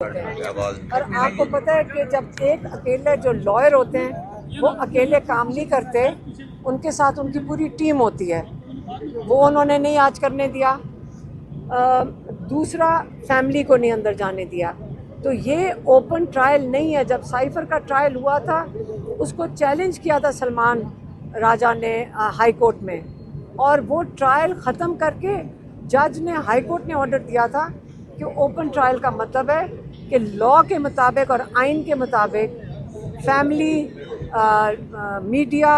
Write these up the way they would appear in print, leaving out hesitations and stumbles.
और आपको पता है कि जब एक अकेले जो लॉयर होते हैं वो अकेले काम नहीं करते, उनके साथ उनकी पूरी टीम होती है। वो उन्होंने नहीं आज करने दिया। दूसरा, फैमिली को नहीं अंदर जाने दिया। तो ये ओपन ट्रायल नहीं है। जब साइफर का ट्रायल हुआ था उसको चैलेंज किया था सलमान राजा ने हाई कोर्ट में, और वो ट्रायल ख़त्म करके जज ने, हाई कोर्ट ने ऑर्डर दिया था कि ओपन ट्रायल का मतलब है कि लॉ के मुताबिक और आइन के मुताबिक फैमिली, मीडिया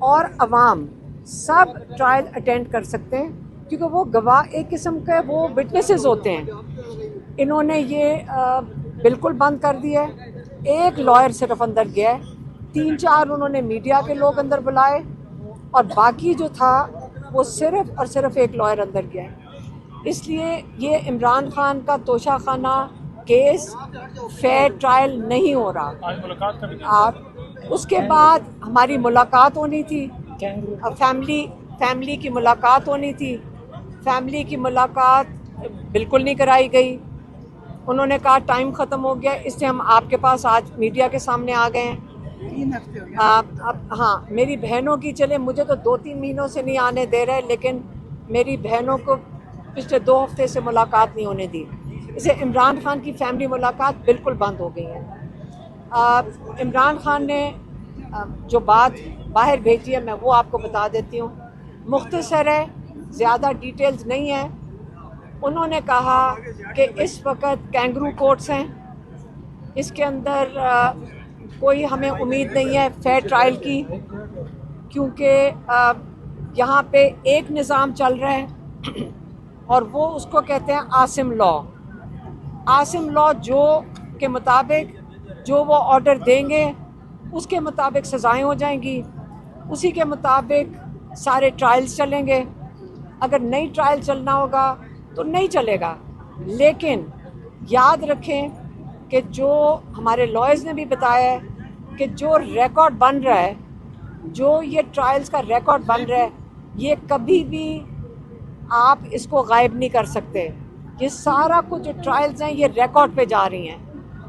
और अवाम सब ट्रायल अटेंड कर सकते हैं, क्योंकि वो गवाह एक किस्म के वो विटनेसेस होते हैं। इन्होंने ये बिल्कुल बंद कर दिया है। एक लॉयर सिर्फ अंदर गया है, 3-4 उन्होंने मीडिया के लोग अंदर बुलाए, और बाकी जो था वो सिर्फ और सिर्फ एक लॉयर अंदर गया है। इसलिए ये इमरान खान का तोशाखाना केस फेयर ट्रायल नहीं हो रहा। आप उसके बाद हमारी मुलाकात होनी थी, फैमिली की मुलाकात होनी थी। फैमिली की मुलाकात बिल्कुल नहीं कराई गई। उन्होंने कहा टाइम ख़त्म हो गया, इसलिए हम आपके पास आज मीडिया के सामने आ गए हैं। 3 हफ्ते हो गए। अब हाँ, मेरी बहनों की, चले मुझे तो 2-3 महीनों से नहीं आने दे रहे, लेकिन मेरी बहनों को पिछले 2 हफ्ते से मुलाकात नहीं होने दी। इसे इमरान खान की फैमिली मुलाकात बिल्कुल बंद हो गई है। इमरान खान ने जो बात बाहर भेजी है मैं वो आपको बता देती हूँ, मुख्तसर है, ज़्यादा डिटेल्स नहीं है। उन्होंने कहा कि इस वक्त कैंगरू कोर्ट्स हैं, इसके अंदर कोई हमें उम्मीद नहीं है फेयर ट्रायल की, क्योंकि यहाँ पे एक निज़ाम चल रहा है और वो उसको कहते हैं आसिम लॉ। आसिम लॉ जो के मुताबिक जो वो ऑर्डर देंगे उसके मुताबिक सज़ाएं हो जाएंगी, उसी के मुताबिक सारे ट्रायल्स चलेंगे। अगर नई ट्रायल चलना होगा तो नहीं चलेगा। लेकिन याद रखें कि जो हमारे लॉयर्स ने भी बताया है कि जो रिकॉर्ड बन रहा है, जो ये ट्रायल्स का रिकॉर्ड बन रहा है, ये कभी भी आप इसको गायब नहीं कर सकते। ये सारा कुछ जो ट्रायल्स हैं ये रिकॉर्ड पे जा रही हैं,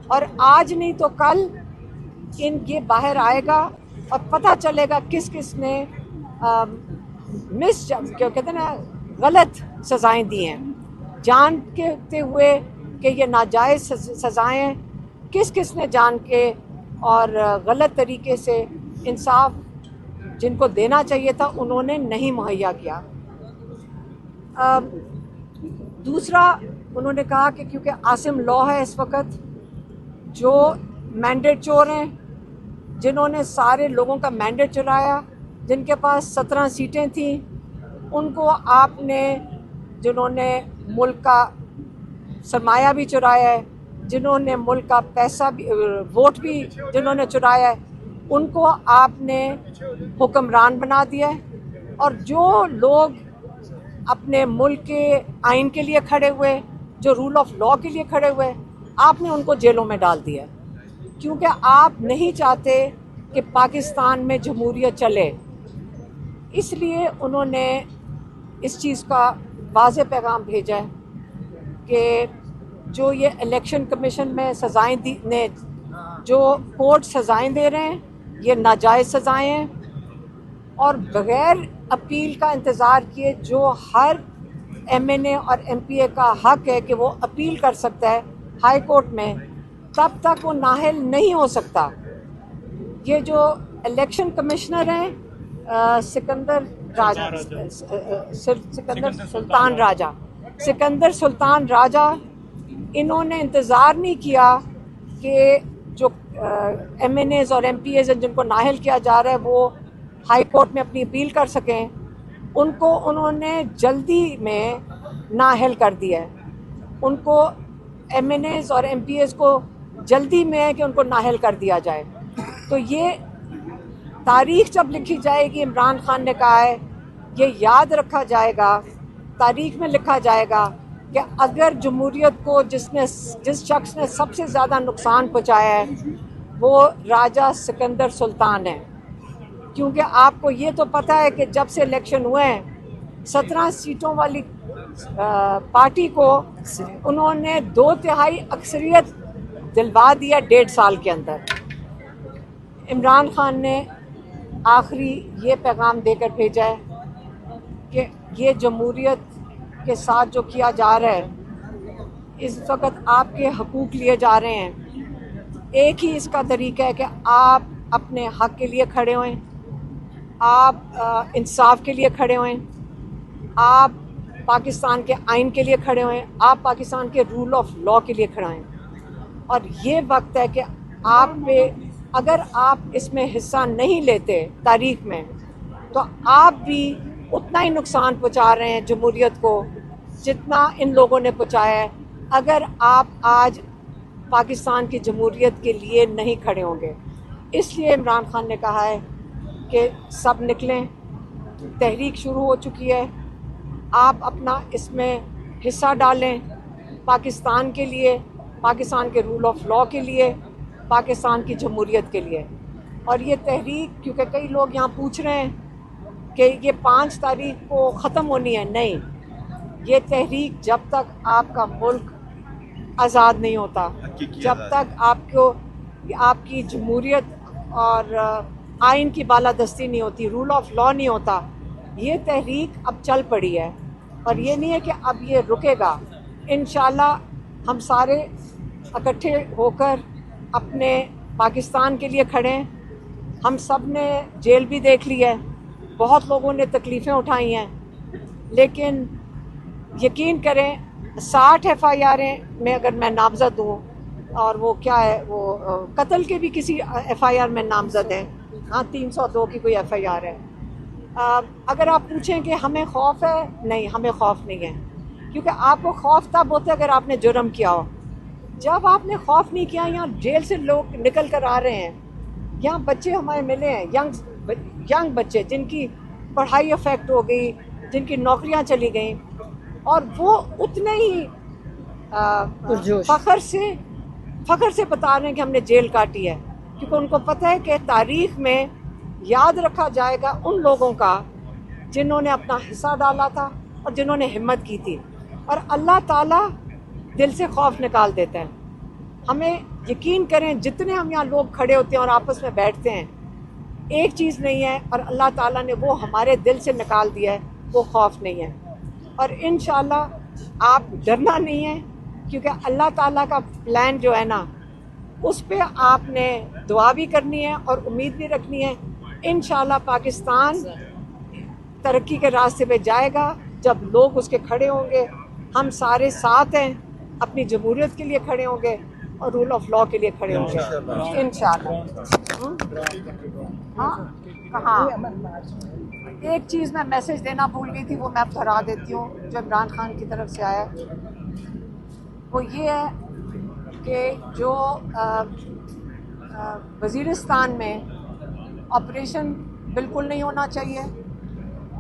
और आज नहीं तो कल ये बाहर आएगा और पता चलेगा किस किस ने क्या कहते हैं ना, गलत सज़ाएं दी हैं, जान के हुए कि ये नाजायज़ सज़ाएं हैं, किस किस ने जान के और गलत तरीके से इंसाफ जिनको देना चाहिए था उन्होंने नहीं मुहैया किया। दूसरा, उन्होंने कहा कि क्योंकि आसिम लॉ है इस वक्त, जो मैंडेट चोर हैं, जिन्होंने सारे लोगों का मैंडेट चुराया, जिनके पास 17 सीटें थीं, उनको आपने, जिन्होंने मुल्क का सरमाया भी चुराया है, जिन्होंने मुल्क का पैसा भी, वोट भी जिन्होंने चुराया है, उनको आपने हुक्मरान बना दिया है। और जो लोग अपने मुल्क के आइन के लिए खड़े हुए, जो रूल ऑफ लॉ के लिए खड़े हुए, आपने उनको जेलों में डाल दिया, क्योंकि आप नहीं चाहते कि पाकिस्तान में जमहूरियत चले। इसलिए उन्होंने इस चीज़ का वाज़ेह पैगाम भेजा है कि जो ये इलेक्शन कमीशन में सज़ाएं दी ने, जो कोर्ट सज़ाएं दे रहे हैं, ये नाजायज़ सज़ाएं हैं, और बग़ैर अपील का इंतज़ार किए जो हर MNA और MPA का हक है कि वो अपील कर सकता है हाई कोर्ट में, तब तक वो नाअहल नहीं हो सकता। ये जो इलेक्शन कमिश्नर हैं सिकंदर सुल्तान राजा, इन्होंने इंतज़ार नहीं किया कि जो MNAs और MPAs जिनको नाअहल किया जा रहा है वो हाई कोर्ट में अपनी अपील कर सकें, उनको उन्होंने जल्दी में नाअहल कर दिया है। उनको MNAs और MPAs को जल्दी में है कि उनको नाअहल कर दिया जाए। तो ये तारीख जब लिखी जाएगी, इमरान खान ने कहा है, ये याद रखा जाएगा, तारीख में लिखा जाएगा कि अगर जमहूरियत को जिस शख्स ने सबसे ज़्यादा नुकसान पहुँचाया है वो राजा सिकंदर सुल्तान है। क्योंकि आपको ये तो पता है कि जब से इलेक्शन हुए हैं 17 सीटों वाली पार्टी को उन्होंने 2/3 अक्सरियत दिलवा दिया 1.5 साल के अंदर। इमरान खान ने आखिरी ये पैगाम देकर भेजा है कि ये जमहूरियत के साथ जो किया जा रहा है, इस वक्त आपके हकूक़ लिए जा रहे हैं। एक ही इसका तरीका है कि आप अपने हक़ के लिए खड़े होएं, आप इंसाफ के लिए खड़े होएं, आप पाकिस्तान के आइन के लिए खड़े होएं, आप पाकिस्तान के रूल ऑफ लॉ के लिए खड़े होएं। और ये वक्त है कि आप पे, अगर आप इसमें हिस्सा नहीं लेते तारीख में, तो आप भी उतना ही नुकसान पहुंचा रहे हैं जमहूरियत को जितना इन लोगों ने पहुंचाया है, अगर आप आज पाकिस्तान की जमहूरियत के लिए नहीं खड़े होंगे। इसलिए इमरान खान ने कहा है कि सब निकलें, तहरीक शुरू हो चुकी है, आप अपना इसमें हिस्सा डालें पाकिस्तान के लिए, पाकिस्तान के रूल ऑफ लॉ के लिए, पाकिस्तान की जमहूरियत के लिए। और ये तहरीक, क्योंकि कई लोग यहाँ पूछ रहे हैं कि ये 5 तारीख को ख़त्म होनी है, नहीं, ये तहरीक जब तक आपका मुल्क आज़ाद नहीं होता, जब तक आपकी जमहूरियत और आइन की बालादस्ती नहीं होती, रूल ऑफ लॉ नहीं होता, ये तहरीक अब चल पड़ी है। और ये नहीं है कि अब ये रुकेगा। इंशाल्लाह हम सारे इकट्ठे होकर अपने पाकिस्तान के लिए खड़े हैं। हम सब ने जेल भी देख ली है, बहुत लोगों ने तकलीफ़ें उठाई हैं, लेकिन यकीन करें 60 FIR में अगर मैं नामज़द हूँ, और वो क्या है, वो कत्ल के भी किसी FIR में नामज़द हैं, हाँ 302 की कोई FIR है। अगर आप पूछें कि हमें खौफ है, नहीं, हमें खौफ नहीं है, क्योंकि आपको खौफ तब होता है अगर आपने जुर्म किया हो। जब आपने खौफ नहीं किया, यहाँ जेल से लोग निकल कर आ रहे हैं, यहाँ बच्चे हमारे मिले हैं, यंग बच्चे जिनकी पढ़ाई अफेक्ट हो गई, जिनकी नौकरियाँ चली गई, और वो उतने ही फ़ख्र से बता रहे हैं कि हमने जेल काटी है, क्योंकि उनको पता है कि तारीख़ में याद रखा जाएगा उन लोगों का जिन्होंने अपना हिस्सा डाला था और जिन्होंने हिम्मत की थी। और अल्लाह ताला दिल से खौफ निकाल देता है। हमें यकीन करें, जितने हम यहाँ लोग खड़े होते हैं और आपस में बैठते हैं, एक चीज़ नहीं है, और अल्लाह ताला ने वो हमारे दिल से निकाल दिया है, वो खौफ नहीं है। और इंशाल्लाह आप डरना नहीं है, क्योंकि अल्लाह ताला का प्लान जो है ना, उस पे आपने दुआ भी करनी है और उम्मीद भी रखनी है। इंशाल्लाह पाकिस्तान तरक्की के रास्ते पे जाएगा जब लोग उसके खड़े होंगे। हम सारे साथ हैं, अपनी जमहूरियत के लिए खड़े होंगे और रूल ऑफ लॉ के लिए खड़े होंगे इंशाल्लाह। हाँ, कहाँ एक चीज़ मैं मैसेज देना भूल गई थी, वो मैं अब दोहरा देती हूँ, जो इमरान खान की तरफ से आया, वो ये है कि जो वज़ीरिस्तान में ऑपरेशन बिल्कुल नहीं होना चाहिए।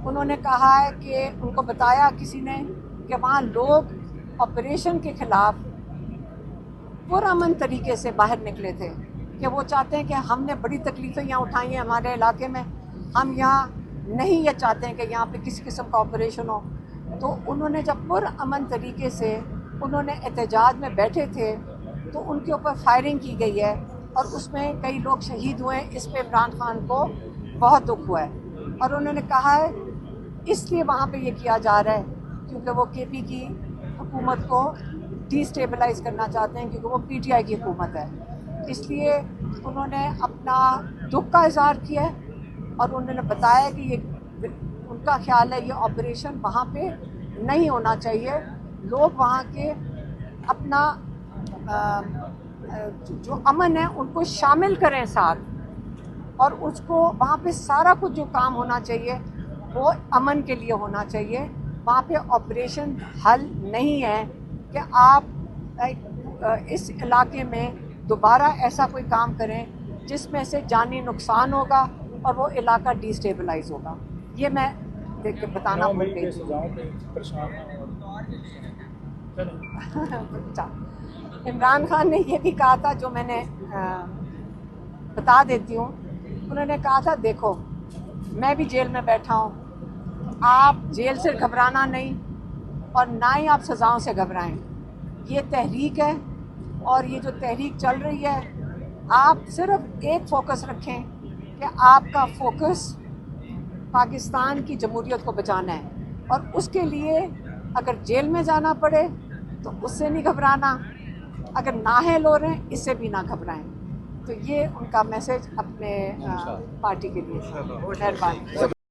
उन्होंने कहा है कि उनको बताया किसी ने कि वहाँ लोग ऑपरेशन के ख़िलाफ़ पुरअमन तरीके से बाहर निकले थे, कि वो चाहते हैं कि हमने बड़ी तकलीफ़ें यहाँ उठाई हैं हमारे इलाके में, हम यहाँ नहीं ये चाहते हैं कि यहाँ पे किसी किस्म का ऑपरेशन हो। तो उन्होंने जब पुरअमन तरीके से उन्होंने एहतजाज में बैठे थे, तो उनके ऊपर फायरिंग की गई है और उसमें कई लोग शहीद हुए। इस पे इमरान खान को बहुत दुख हुआ है, और उन्होंने कहा है इसलिए वहाँ पे ये किया जा रहा है क्योंकि वो KP की हुकूमत को डिस्टेबलाइज़ करना चाहते हैं, क्योंकि वो PTI की हुकूमत है। इसलिए उन्होंने अपना दुख का इज़हार किया है, और उन्होंने बताया कि ये उनका ख्याल है ये ऑपरेशन वहाँ पे नहीं होना चाहिए। लोग वहाँ के अपना जो अमन है उनको शामिल करें साथ, और उसको वहाँ पे सारा कुछ जो काम होना चाहिए वो अमन के लिए होना चाहिए। वहाँ पे ऑपरेशन हल नहीं है कि आप इस इलाके में दोबारा ऐसा कोई काम करें जिसमें से जानी नुकसान होगा और वो इलाका डिस्टेबलाइज होगा। ये मैं देख के बताना भूल गई। इमरान खान ने ये भी कहा था, जो मैंने बता देती हूँ। उन्होंने कहा था देखो मैं भी जेल में बैठा हूँ, आप जेल से घबराना नहीं और ना ही आप सज़ाओं से घबराएं। ये तहरीक है और ये जो तहरीक चल रही है, आप सिर्फ एक फोकस रखें कि आपका फोकस पाकिस्तान की जमहूरियत को बचाना है, और उसके लिए अगर जेल में जाना पड़े तो उससे नहीं घबराना, अगर नाहल हो रहे हैं इससे भी ना घबराएं। तो ये उनका मैसेज अपने पार्टी के लिए। मेहरबानी।